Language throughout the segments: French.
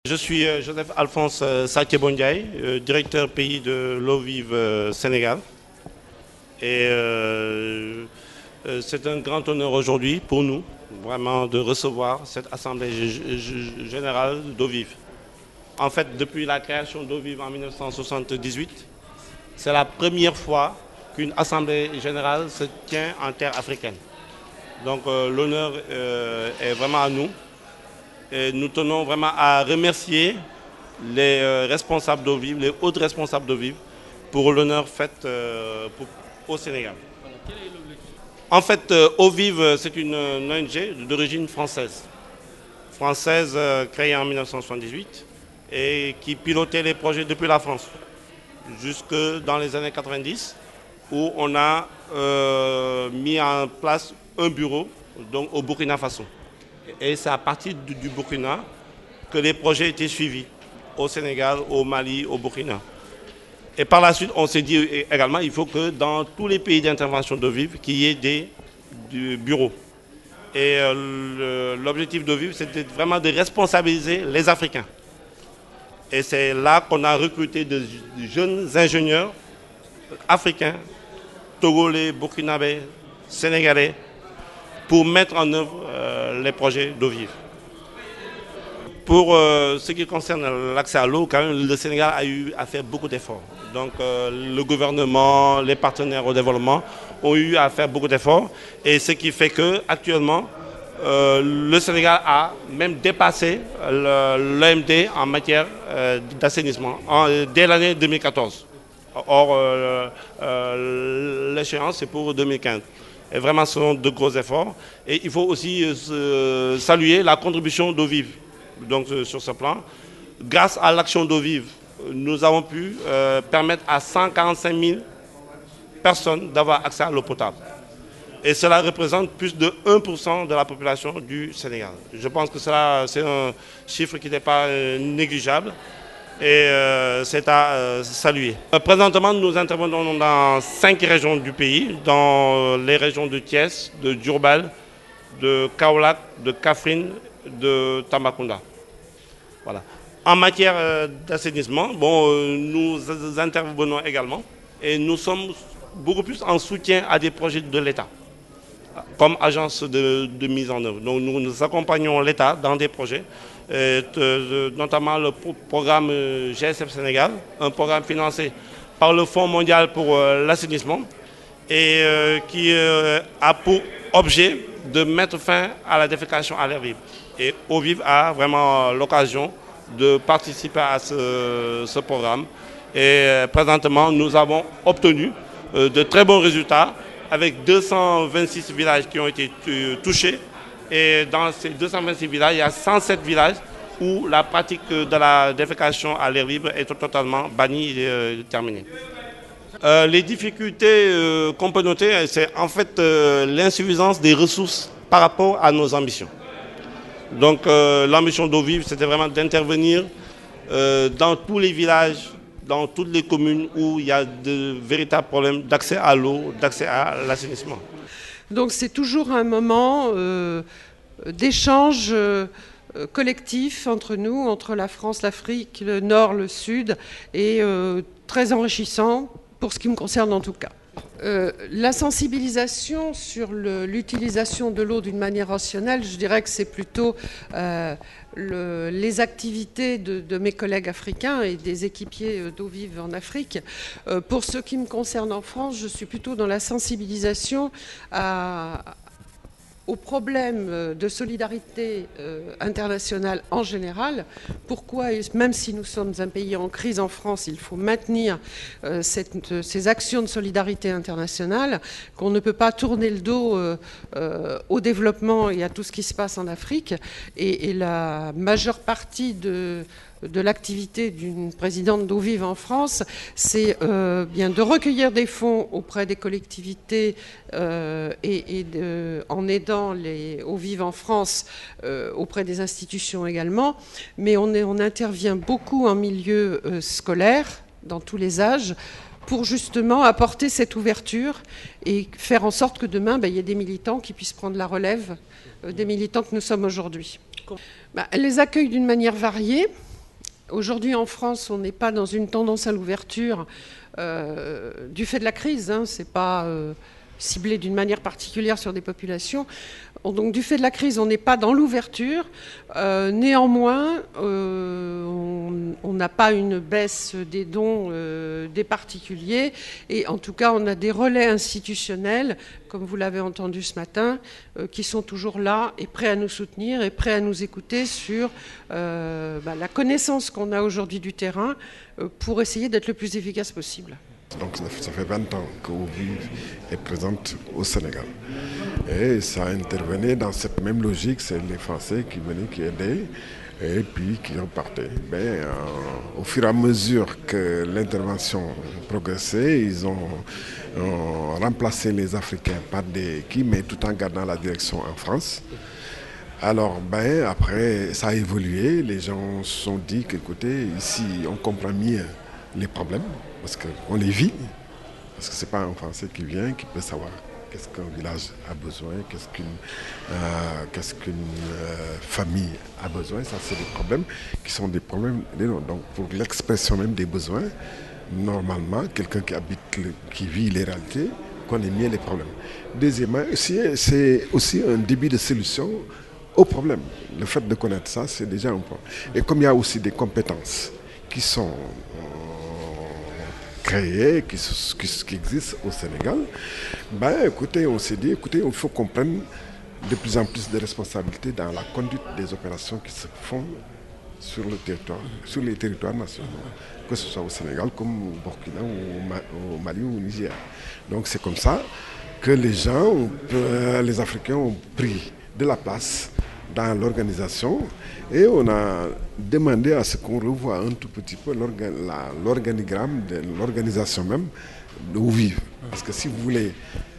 Je suis Joseph Alphonse Sakye-Bondiaye, directeur pays de l'eau vive Sénégal. Et c'est un grand honneur aujourd'hui pour nous, vraiment, de recevoir cette Assemblée générale d'eau vive. En fait, depuis la création d'eau vive en 1978, c'est la première fois qu'une Assemblée générale se tient en terre africaine. Donc l'honneur est vraiment à nous. Et nous tenons vraiment à remercier les responsables d'eau vive, les hauts responsables d'eau vive, pour l'honneur fait au Sénégal. En fait, Eau Vive, c'est une ONG d'origine française. Française créée en 1978 et qui pilotait les projets depuis la France jusque dans les années 90 où on a mis en place un bureau donc, au Burkina Faso. Et c'est à partir du Burkina que les projets étaient suivis au Sénégal, au Mali, au Burkina. Et par la suite, on s'est dit également qu'il faut que dans tous les pays d'intervention d'eau vive, qu'il y ait des bureaux. Et l'objectif d'eau vive, c'était vraiment de responsabiliser les Africains. Et c'est là qu'on a recruté de jeunes ingénieurs africains, togolais, burkinabés, sénégalais, pour mettre en œuvre les projets d'eau vive. Pour ce qui concerne l'accès à l'eau, quand même, le Sénégal a eu à faire beaucoup d'efforts. Donc le gouvernement, les partenaires au développement ont eu à faire beaucoup d'efforts. Et ce qui fait qu'actuellement, le Sénégal a même dépassé l'OMD en matière d'assainissement dès l'année 2014. Or, l'échéance, c'est pour 2015. Et vraiment, ce sont de gros efforts. Et il faut aussi saluer la contribution d'eau vive. Donc, sur ce plan, grâce à l'action d'eau vive, nous avons pu permettre à 145 000 personnes d'avoir accès à l'eau potable. Et cela représente plus de 1% de la population du Sénégal. Je pense que c'est un chiffre qui n'est pas négligeable. Et c'est à saluer. Présentement, nous intervenons dans 5 régions du pays, dans les régions de Thiès, de Diourbel, de Kaolack, de Kaffrine, de Tambacounda. Voilà. En matière d'assainissement, nous intervenons également et nous sommes beaucoup plus en soutien à des projets de l'État, comme agence de mise en œuvre. Donc nous accompagnons l'État dans des projets, notamment le programme GSF Sénégal, un programme financé par le Fonds mondial pour l'assainissement et qui a pour objet de mettre fin à la défécation à l'air libre. Et Eau Vive a vraiment l'occasion de participer à ce programme. Et présentement, nous avons obtenu de très bons résultats avec 226 villages qui ont été touchés. Et dans ces 226 villages, il y a 107 villages où la pratique de la défécation à l'air libre est totalement bannie et terminée. Les difficultés qu'on peut noter, c'est en fait l'insuffisance des ressources par rapport à nos ambitions. Donc l'ambition d'Eau Vive, c'était vraiment d'intervenir dans tous les villages, dans toutes les communes où il y a de véritables problèmes d'accès à l'eau, d'accès à l'assainissement. Donc c'est toujours un moment d'échange collectif entre nous, entre la France, l'Afrique, le Nord, le Sud, et très enrichissant pour ce qui me concerne en tout cas. La sensibilisation sur l'utilisation de l'eau d'une manière rationnelle, je dirais que c'est plutôt les activités de mes collègues africains et des équipiers d'eau vive en Afrique. Pour ce qui me concerne en France, je suis plutôt dans la sensibilisation aux problèmes de solidarité internationale en général. Pourquoi, même si nous sommes un pays en crise en France, il faut maintenir ces actions de solidarité internationale, qu'on ne peut pas tourner le dos au développement et à tout ce qui se passe en Afrique. Et la majeure partie de l'activité d'une présidente d'eau vive en France, c'est bien de recueillir des fonds auprès des collectivités en aidant les eaux vives en France auprès des institutions également. Mais on intervient beaucoup en milieu scolaire, dans tous les âges, pour justement apporter cette ouverture et faire en sorte que demain, il y ait des militants qui puissent prendre la relève des militants que nous sommes aujourd'hui. Elle les accueille d'une manière variée. Aujourd'hui, en France, on n'est pas dans une tendance à l'ouverture du fait de la crise. Hein, c'est pas ciblé d'une manière particulière sur des populations. Donc, du fait de la crise, on n'est pas dans l'ouverture. Néanmoins, on n'a pas une baisse des dons des particuliers. Et en tout cas, on a des relais institutionnels, comme vous l'avez entendu ce matin, qui sont toujours là et prêts à nous soutenir et prêts à nous écouter sur la connaissance qu'on a aujourd'hui du terrain pour essayer d'être le plus efficace possible. Donc ça fait 20 ans que Ovive est présente au Sénégal. Et ça intervenait dans cette même logique, c'est les Français qui venaient, qui aidaient, et puis qui repartaient. Mais au fur et à mesure que l'intervention progressait, ils ont remplacé les Africains par des mais tout en gardant la direction en France. Alors, après, ça a évolué, les gens se sont dit qu'écoutez, ici, on comprend mieux les problèmes, parce qu'on les vit, parce que ce n'est pas un Français qui vient, qui peut savoir qu'est-ce qu'un village a besoin, qu'est-ce qu'une famille a besoin. Ça, c'est des problèmes qui sont des problèmes. Donc, pour l'expression même des besoins, normalement, quelqu'un qui vit les réalités, connaît mieux les problèmes. Deuxièmement, c'est aussi un début de solution aux problèmes. Le fait de connaître ça, c'est déjà un point. Et comme il y a aussi des compétences qui sont créées, qui existent au Sénégal, écoutez, on s'est dit, il faut qu'on prenne de plus en plus de responsabilités dans la conduite des opérations qui se font sur le territoire, sur les territoires nationaux, que ce soit au Sénégal, comme au Burkina, au Mali ou au Niger. Donc c'est comme ça que les Africains ont pris de la place dans l'organisation et on a demandé à ce qu'on revoie un tout petit peu l'organigramme de l'organisation même d'Ovive. Parce que si vous voulez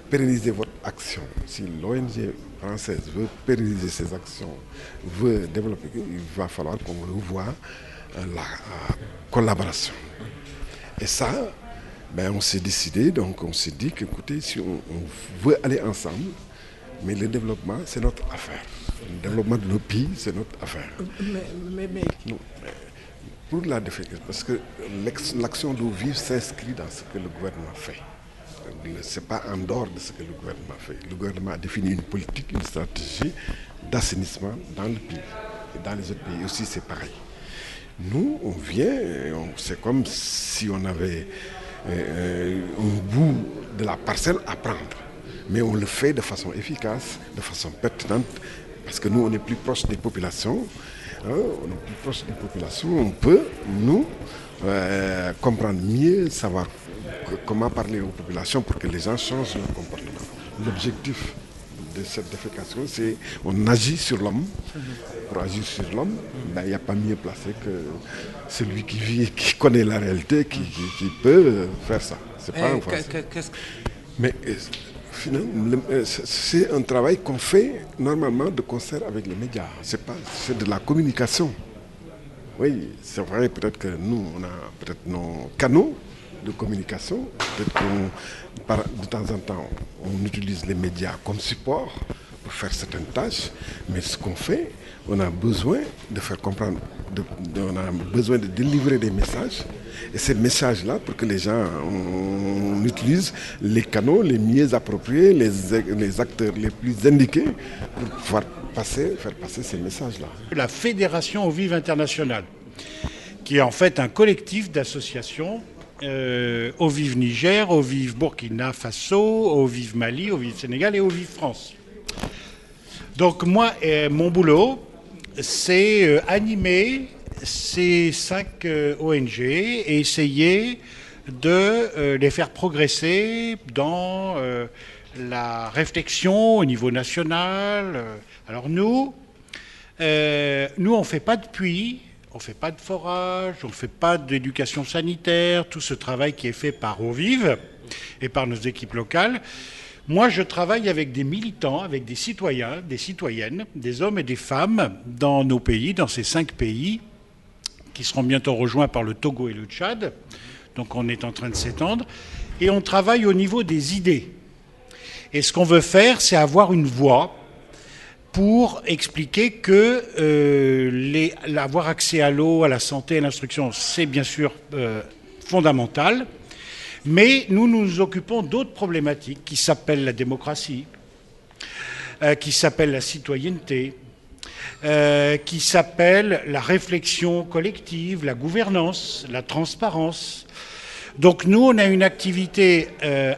pérenniser votre action, si l'ONG française veut pérenniser ses actions, veut développer, il va falloir qu'on revoie la collaboration. Et ça, on s'est décidé, donc on s'est dit qu'écoutez, si on veut aller ensemble, mais le développement, c'est notre affaire. Le développement de nos pays, c'est notre affaire. Non, pour la défense, parce que l'action d'Ovive s'inscrit dans ce que le gouvernement fait. Ce n'est pas en dehors de ce que le gouvernement fait. Le gouvernement a défini une politique, une stratégie d'assainissement dans le pays. Et dans les autres pays aussi, c'est pareil. Nous, on vient, c'est comme si on avait un bout de la parcelle à prendre. Mais on le fait de façon efficace, de façon pertinente, parce que nous, on est plus proche des populations. On est plus proche des populations, on peut, nous, comprendre mieux, savoir comment parler aux populations pour que les gens changent leur comportement. L'objectif de cette défécation, c'est on agit sur l'homme. Pour agir sur l'homme, il n'y a pas mieux placé que celui qui vit, qui connaît la réalité, qui peut faire ça. C'est pas un Français. Mais finalement, c'est un travail qu'on fait normalement de concert avec les médias. C'est de la communication. Oui, c'est vrai, peut-être que nous, on a peut-être nos canaux de communication. Peut-être que de temps en temps, on utilise les médias comme support pour faire certaines tâches. Mais ce qu'on fait, on a besoin de faire comprendre, on a besoin de délivrer des messages. Et ces messages-là, pour que les gens, on utilise les canaux les mieux appropriés, les acteurs les plus indiqués pour pouvoir faire passer ces messages-là. La Fédération Ovive Internationale, qui est en fait un collectif d'associations, Ovive Niger, Ovive Burkina Faso, Ovive Mali, Ovive Sénégal et Ovive France. Donc moi, mon boulot, c'est animer ces 5 ONG et essayer de les faire progresser dans la réflexion au niveau national. Alors nous, on ne fait pas de puits, on ne fait pas de forage, on ne fait pas d'éducation sanitaire, tout ce travail qui est fait par Ovive et par nos équipes locales. Moi, je travaille avec des militants, avec des citoyens, des citoyennes, des hommes et des femmes dans nos pays, dans ces 5 pays, qui seront bientôt rejoints par le Togo et le Tchad. Donc on est en train de s'étendre. Et on travaille au niveau des idées. Et ce qu'on veut faire, c'est avoir une voix pour expliquer que avoir accès à l'eau, à la santé, à l'instruction, c'est bien sûr fondamental, mais nous nous occupons d'autres problématiques qui s'appellent la démocratie, qui s'appellent la citoyenneté, qui s'appellent la réflexion collective, la gouvernance, la transparence. Donc nous, on a une activité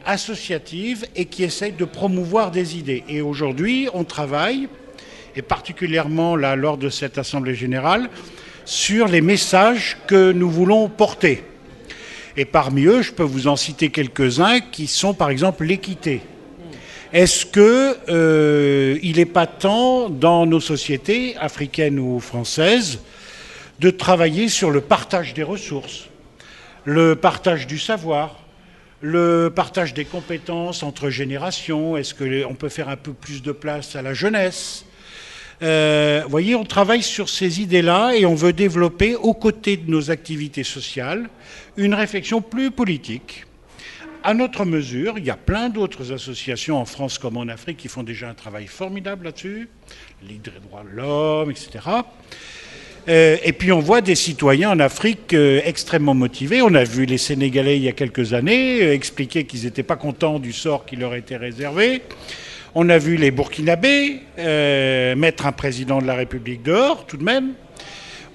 associative et qui essaye de promouvoir des idées. Et aujourd'hui, on travaille, et particulièrement là, lors de cette Assemblée générale, sur les messages que nous voulons porter. Et parmi eux, je peux vous en citer quelques-uns qui sont par exemple l'équité. Est-ce qu'il n'est pas temps dans nos sociétés africaines ou françaises de travailler sur le partage des ressources, le partage du savoir, le partage des compétences entre générations? Est-ce qu'on peut faire un peu plus de place à la jeunesse? Vous voyez, on travaille sur ces idées-là et on veut développer, aux côtés de nos activités sociales, une réflexion plus politique. À notre mesure, il y a plein d'autres associations en France comme en Afrique qui font déjà un travail formidable là-dessus, Ligue des droits de l'homme, etc. Et puis on voit des citoyens en Afrique extrêmement motivés. On a vu les Sénégalais il y a quelques années expliquer qu'ils n'étaient pas contents du sort qui leur était réservé. On a vu les Burkinabés mettre un président de la République dehors, tout de même.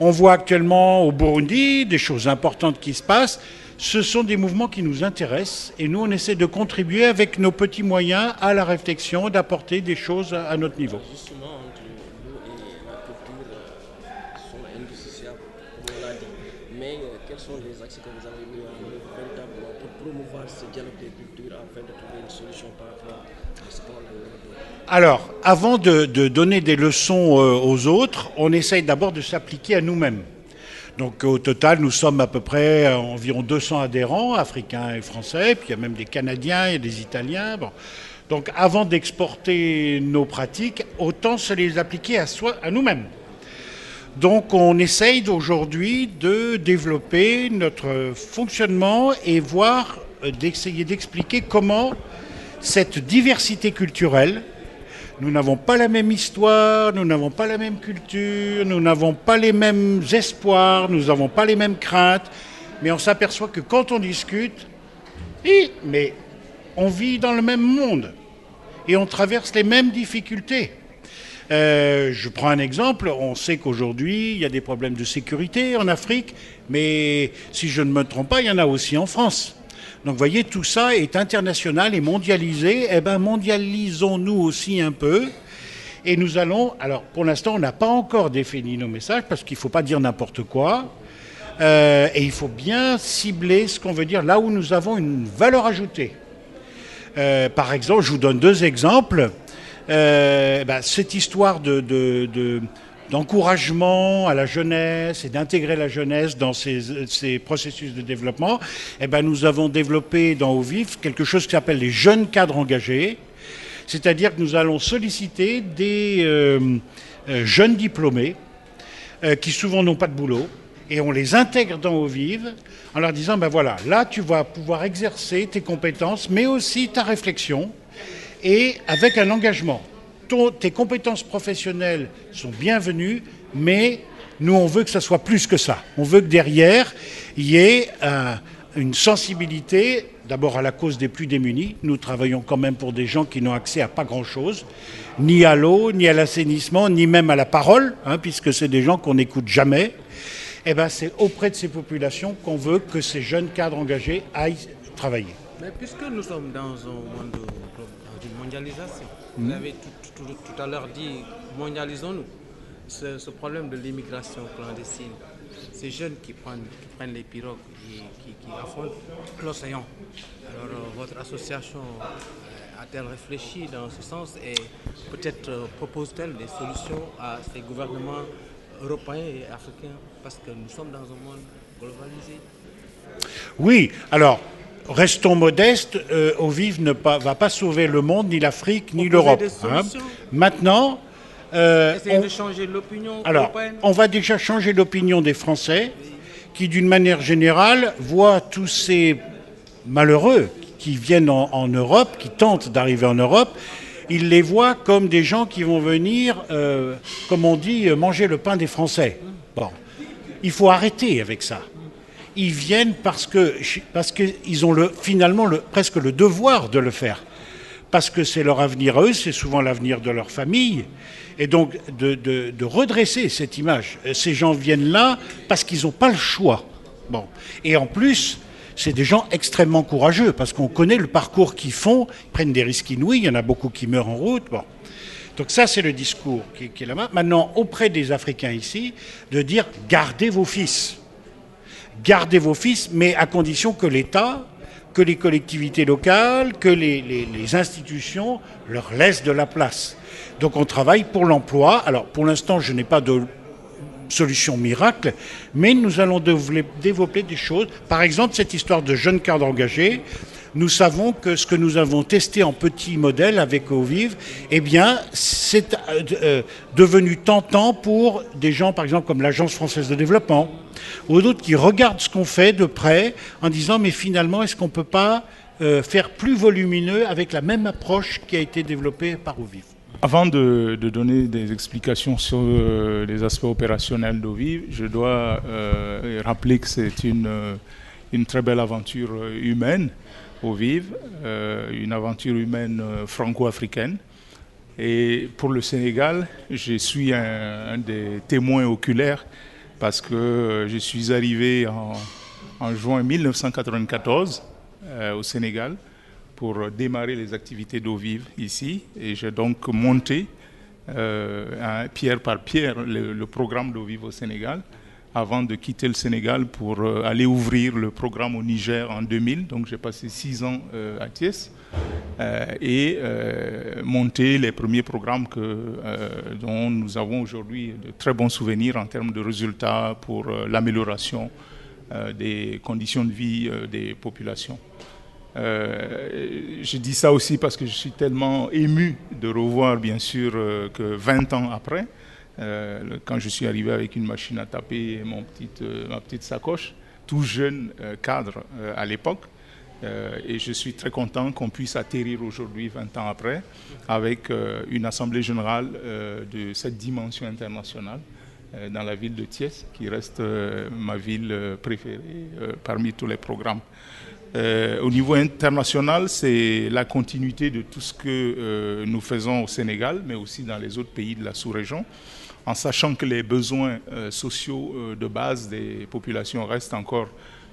On voit actuellement au Burundi des choses importantes qui se passent. Ce sont des mouvements qui nous intéressent et nous, on essaie de contribuer avec nos petits moyens à la réflexion, d'apporter des choses à notre niveau. Justement, entre l'eau et la culture sont indissociables, comme on l'a dit. Mais quels sont les axes que vous avez mis en œuvre véritablement pour promouvoir ce dialogue des cultures afin de trouver une solution par rapport à ce problème? Alors, avant de donner des leçons aux autres, on essaye d'abord de s'appliquer à nous-mêmes. Donc au total, nous sommes à peu près environ 200 adhérents, africains et français, puis il y a même des Canadiens et des Italiens. Bon. Donc avant d'exporter nos pratiques, autant se les appliquer à nous-mêmes. Donc on essaye aujourd'hui de développer notre fonctionnement et voir, d'essayer d'expliquer comment cette diversité culturelle, nous n'avons pas la même histoire, nous n'avons pas la même culture, nous n'avons pas les mêmes espoirs, nous n'avons pas les mêmes craintes, mais on s'aperçoit que quand on discute, mais on vit dans le même monde et on traverse les mêmes difficultés. Je prends un exemple, on sait qu'aujourd'hui, il y a des problèmes de sécurité en Afrique, mais si je ne me trompe pas, il y en a aussi en France. Donc vous voyez, tout ça est international et mondialisé. Eh bien, mondialisons-nous aussi un peu. Et nous allons... Alors, pour l'instant, on n'a pas encore défini nos messages parce qu'il ne faut pas dire n'importe quoi. Et il faut bien cibler ce qu'on veut dire là où nous avons une valeur ajoutée. Par exemple, je vous donne deux exemples. Cette histoire d'encouragement à la jeunesse et d'intégrer la jeunesse dans ces processus de développement, nous avons développé dans Eau Vive quelque chose qui s'appelle les jeunes cadres engagés, c'est-à-dire que nous allons solliciter des jeunes diplômés qui souvent n'ont pas de boulot, et on les intègre dans Eau Vive en leur disant, voilà, là tu vas pouvoir exercer tes compétences, mais aussi ta réflexion, et avec un engagement. Tes compétences professionnelles sont bienvenues, mais nous, on veut que ça soit plus que ça. On veut que derrière, il y ait une sensibilité, d'abord à la cause des plus démunis. Nous travaillons quand même pour des gens qui n'ont accès à pas grand-chose, ni à l'eau, ni à l'assainissement, ni même à la parole, puisque c'est des gens qu'on n'écoute jamais. C'est auprès de ces populations qu'on veut que ces jeunes cadres engagés aillent travailler. Mais puisque nous sommes dans un monde d'une mondialisation, vous avez tout à l'heure dit, mondialisons-nous. Ce problème de l'immigration clandestine, ces jeunes qui prennent les pirogues et qui affrontent l'océan. Alors votre association a-t-elle réfléchi dans ce sens et peut-être propose-t-elle des solutions à ces gouvernements européens et africains parce que nous sommes dans un monde globalisé? Oui, alors... Restons modestes, Eau Vive ne va pas sauver le monde, ni l'Afrique, ni l'Europe. Maintenant, essayez de changer l'opinion européenne. On va déjà changer l'opinion des Français, qui d'une manière générale voient tous ces malheureux qui viennent en Europe, qui tentent d'arriver en Europe, Ils les voient comme des gens qui vont venir, comme on dit, manger le pain des Français. Bon, il faut arrêter avec ça. Ils viennent parce qu'ils ont finalement presque le devoir de le faire. Parce que c'est leur avenir à eux, c'est souvent l'avenir de leur famille. Et donc de redresser cette image. Ces gens viennent là parce qu'ils n'ont pas le choix. Bon. Et en plus, c'est des gens extrêmement courageux, parce qu'on connaît le parcours qu'ils font, ils prennent des risques inouïs, il y en a beaucoup qui meurent en route. Bon. Donc ça, c'est le discours qui est là-bas. Maintenant, auprès des Africains ici, de dire « gardez vos fils ». Gardez vos fils, mais à condition que l'État, que les collectivités locales, que les institutions leur laissent de la place. Donc on travaille pour l'emploi. Alors pour l'instant, je n'ai pas de solution miracle, mais nous allons développer des choses. Par exemple, cette histoire de jeunes cadres engagés, nous savons que ce que nous avons testé en petit modèle avec Ovive, eh bien, c'est devenu tentant pour des gens, par exemple, comme l'Agence française de développement, ou d'autres qui regardent ce qu'on fait de près en disant, mais finalement, est-ce qu'on ne peut pas faire plus volumineux avec la même approche qui a été développée par Ovive? Avant de donner des explications sur les aspects opérationnels d'Ovive, je dois rappeler que c'est une très belle aventure humaine, Ovive, une aventure humaine franco-africaine. Et pour le Sénégal, je suis un des témoins oculaires parce que je suis arrivé en juin 1994 au Sénégal pour démarrer les activités d'Ovive ici. Et j'ai donc monté pierre par pierre le programme d'Ovive au Sénégal avant de quitter le Sénégal pour aller ouvrir le programme au Niger en 2000. Donc j'ai passé 6 ans à Thiès et monté les premiers programmes dont nous avons aujourd'hui de très bons souvenirs en termes de résultats pour l'amélioration des conditions de vie des populations. Je dis ça aussi parce que je suis tellement ému de revoir, bien sûr, que 20 ans après, quand je suis arrivé avec une machine à taper et ma petite sacoche, tout jeune cadre à l'époque, et je suis très content qu'on puisse atterrir aujourd'hui, 20 ans après, avec une assemblée générale de cette dimension internationale dans la ville de Thiès, qui reste ma ville préférée parmi tous les programmes. Au niveau international, c'est la continuité de tout ce que nous faisons au Sénégal, mais aussi dans les autres pays de la sous-région, en sachant que les besoins sociaux de base des populations restent encore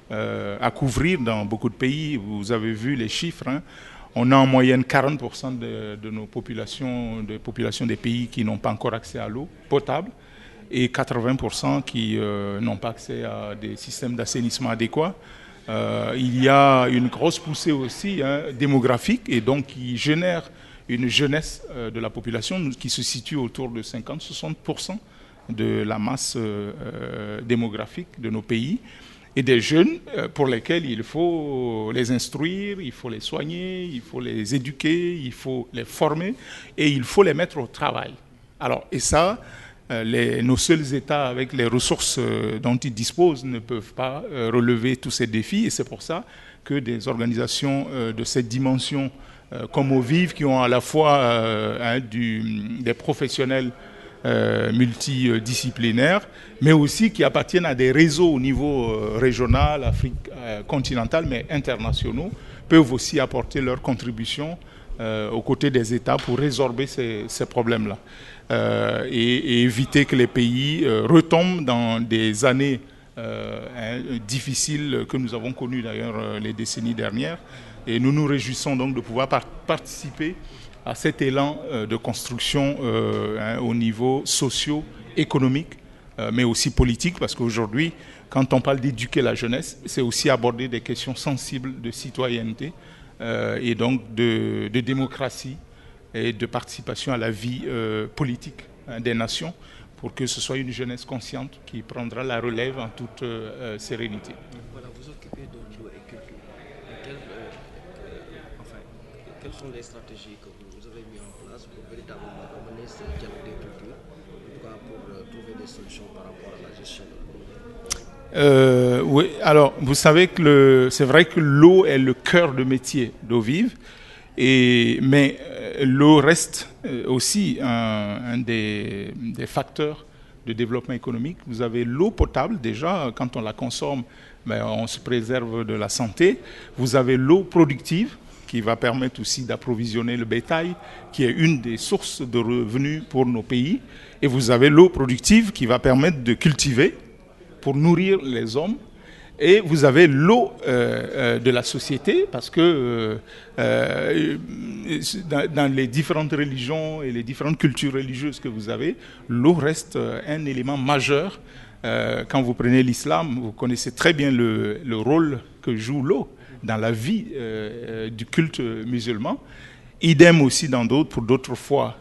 à couvrir dans beaucoup de pays. Vous avez vu les chiffres, hein. On a en moyenne 40% de nos populations, des pays qui n'ont pas encore accès à l'eau potable, et 80% qui n'ont pas accès à des systèmes d'assainissement adéquats. Il y a une grosse poussée aussi démographique et donc qui génère une jeunesse de la population qui se situe autour de 50-60% de la masse démographique de nos pays et des jeunes pour lesquels il faut les instruire, il faut les soigner, il faut les éduquer, il faut les former et il faut les mettre au travail. Alors, et ça, nos seuls États avec les ressources dont ils disposent ne peuvent pas relever tous ces défis et c'est pour ça que des organisations de cette dimension comme Ovive qui ont à la fois des professionnels multidisciplinaires mais aussi qui appartiennent à des réseaux au niveau régional, Afrique continentale mais internationaux peuvent aussi apporter leur contribution aux côtés des États pour résorber ces problèmes-là. Et éviter que les pays retombent dans des années difficiles que nous avons connues d'ailleurs les décennies dernières. Et nous nous réjouissons donc de pouvoir participer à cet élan de construction au niveau socio-économique, mais aussi politique, parce qu'aujourd'hui, quand on parle d'éduquer la jeunesse, c'est aussi aborder des questions sensibles de citoyenneté et donc de démocratie et de participation à la vie politique des nations pour que ce soit une jeunesse consciente qui prendra la relève en toute sérénité. Voilà, vous occupez de l'eau et culture. Quelles sont les stratégies que vous avez mises en place pour véritablement amener ce dialogue des cultures, en tout cas pour trouver des solutions par rapport à la gestion de l'eau? Oui, alors vous savez que c'est vrai que l'eau est le cœur de métier d'Ovive. Mais l'eau reste aussi un des facteurs de développement économique. Vous avez l'eau potable, déjà, quand on la consomme, on se préserve de la santé. Vous avez l'eau productive, qui va permettre aussi d'approvisionner le bétail, qui est une des sources de revenus pour nos pays. Et vous avez l'eau productive qui va permettre de cultiver pour nourrir les hommes. Et vous avez l'eau de la société, parce que dans les différentes religions et les différentes cultures religieuses que vous avez, l'eau reste un élément majeur. Quand vous prenez l'islam, vous connaissez très bien le rôle que joue l'eau dans la vie du culte musulman. Idem aussi pour d'autres foi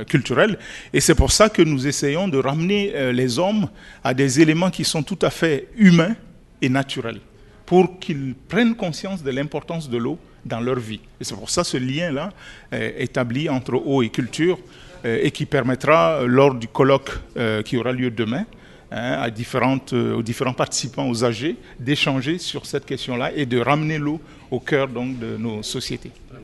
culturelles. Et c'est pour ça que nous essayons de ramener les hommes à des éléments qui sont tout à fait humains et naturels, pour qu'ils prennent conscience de l'importance de l'eau dans leur vie. Et c'est pour ça ce lien-là établi entre eau et culture, et qui permettra, lors du colloque qui aura lieu demain, aux différents participants, aux âgés, d'échanger sur cette question-là et de ramener l'eau au cœur donc, de nos sociétés.